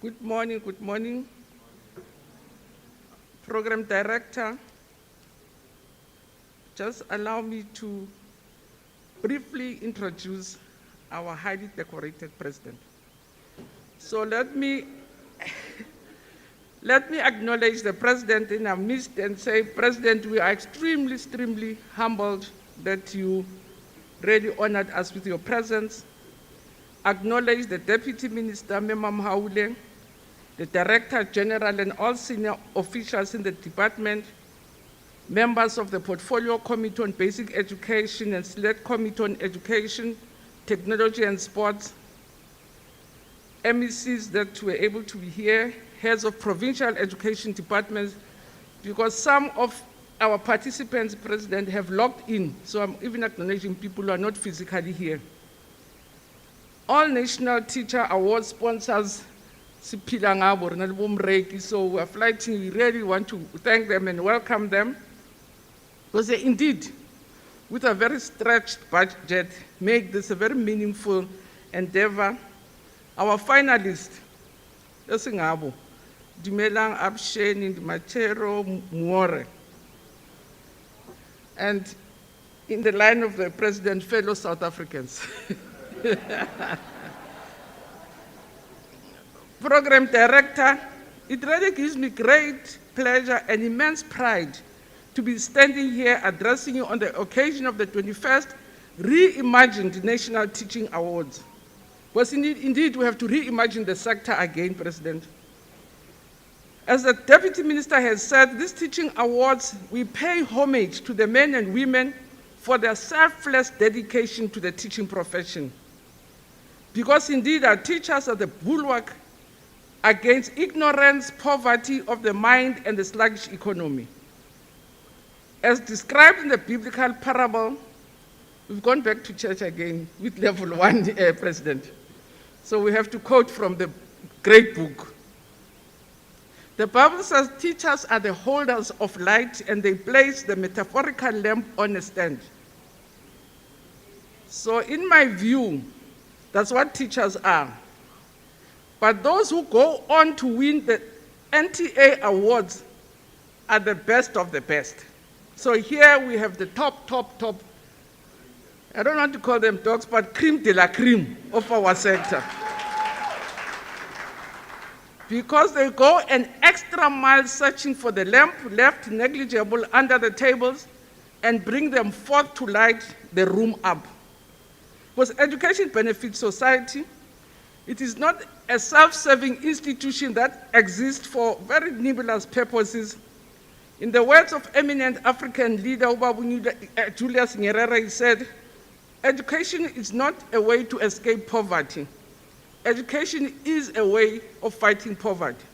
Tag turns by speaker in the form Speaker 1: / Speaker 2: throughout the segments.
Speaker 1: Good morning, good morning. Program Director, just allow me to briefly introduce our highly decorated president. So let me acknowledge the president in our midst and say, President, we are extremely humbled that you really honored us with your presence. Acknowledge the Deputy Minister, Memam Haule, the Director General and all senior officials in the department, members of the Portfolio Committee on Basic Education and Select Committee on Education, Technology and Sports, MECs that were able to be here, heads of provincial education departments, because some of our participants, President, have logged in, so I'm even acknowledging people who are not physically here. All National Teacher Award sponsors, so we are flighting, we really want to thank them and welcome them, because they indeed, with a very stretched budget, make this a very meaningful endeavor. Our finalists, Dumelang Abshen, Machero, Muore, and in the line of the President, fellow South Africans. Program Director, it really gives me great pleasure and immense pride to be standing here addressing you on the occasion of the 21st Reimagined National Teaching Awards. Because indeed we have to reimagine the sector again, President. As the Deputy Minister has said, these teaching awards, we pay homage to the men and women for their selfless dedication to the teaching profession. Because indeed our teachers are the bulwark against ignorance, poverty of the mind, and the sluggish economy. As described in the biblical parable, we've gone back to church again with level 1, President. So we have to quote from the great book. The Bible says teachers are the holders of light and they place the metaphorical lamp on a stand. So in my view, that's what teachers are. But those who go on to win the NTA awards are the best of the best. So here we have the top, I don't want to call them dogs, but creme de la creme of our sector. Because they go an extra mile searching for the lamp left negligible under the tables and bring them forth to light the room up. Because education benefits society. It is not a self-serving institution that exists for very nebulous purposes. In the words of eminent African leader Julius Nyerere, he said, education is not a way to escape poverty. Education is a way of fighting poverty.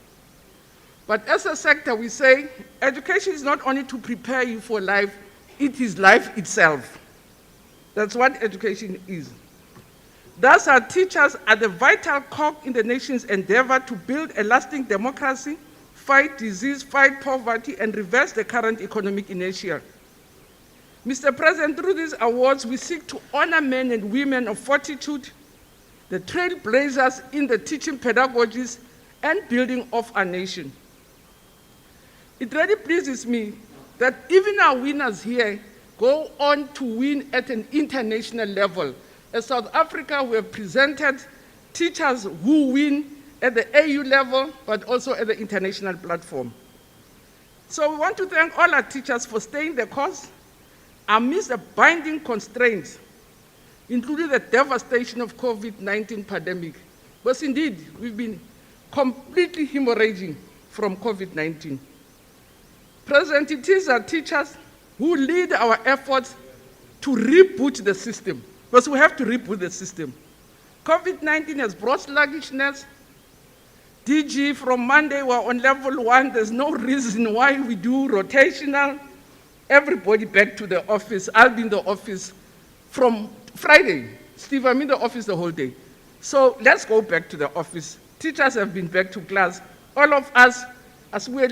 Speaker 1: But as a sector, we say, education is not only to prepare you for life, it is life itself. That's what education is. Thus, our teachers are the vital cog in the nation's endeavor to build a lasting democracy, fight disease, fight poverty, and reverse the current economic inertia. Mr. President, through these awards, we seek to honor men and women of fortitude, the trailblazers in the teaching pedagogies and building of our nation. It really pleases me that even our winners here go on to win at an international level. As South Africa, we have presented teachers who win at the AU level, but also at the international platform. So we want to thank all our teachers for staying the course amidst the binding constraints, including the devastation of COVID-19 pandemic. But indeed, we've been completely hemorrhaging from COVID-19. President, it is our teachers who lead our efforts to reboot the system. Because we have to reboot the system. COVID-19 has brought sluggishness. DG, from Monday, we're on level 1. There's no reason why we do rotational. Everybody back to the office. I'll be in the office from Friday. Steve, I'm in the office the whole day. So let's go back to the office. Teachers have been back to class. All of us, as we are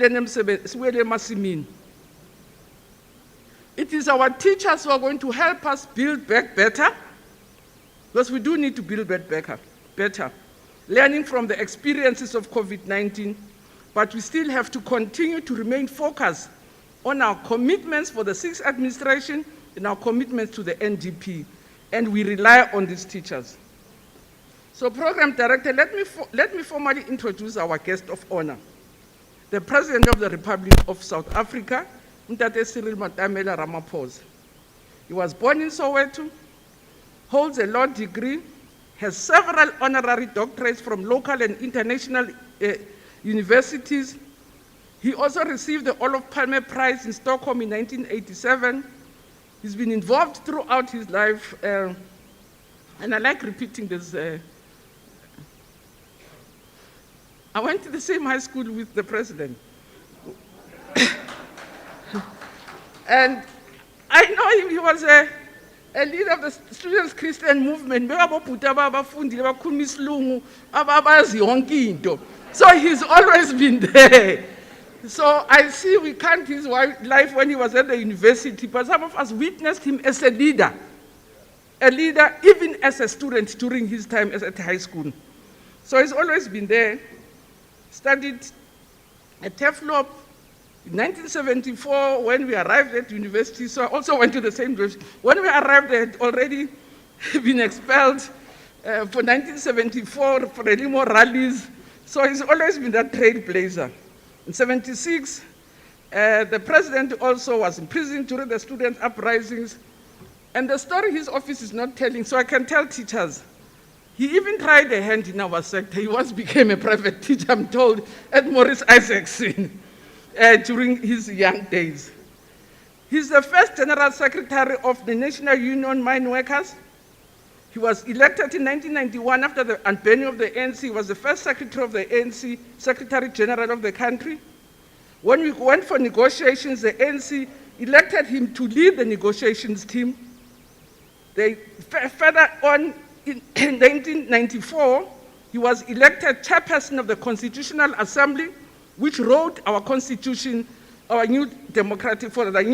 Speaker 1: it is our teachers who are going to help us build back better, because we do need to build back better. learning from the experiences of COVID-19, but we still have to continue to remain focused on our commitments for the sixth administration and our commitments to the NDP, and we rely on these teachers. So, Program Director, let me formally introduce our guest of honor, the President of the Republic of South Africa, Mtate Cyril Matamela Ramaphosa. He was born in Soweto, holds a law degree, has several honorary doctorates from local and international universities. He also received the Olof Palme Prize in Stockholm in 1987. He's been involved throughout his life, and I like repeating this. I went to the same high school with the president. And I know him, he was a leader of the Students' Christian Movement. So he's always been there. So I see we count his life when he was at the university, but some of us witnessed him as a leader even as a student during his time at high school. So he's always been there. Studied at TEFLOP in 1974 when we arrived at university. So I also went to the same university. When we arrived, they had already been expelled for 1974 for any more rallies. So he's always been that trailblazer. In 76, the president also was in prison during the student uprisings. And the story his office is not telling, so I can tell teachers. He even tried a hand in our sector. He once became a private teacher, I'm told, at Maurice Isaacson during his young days. He's the first General Secretary of the National Union Mine Workers. He was elected in 1991 after the unbanning of the ANC. He was the first Secretary of the ANC, Secretary General of the country. When we went for negotiations, the ANC elected him to lead the negotiations team. They further on, in 1994, he was elected chairperson of the Constitutional Assembly, which wrote our constitution, our new democratic, for the new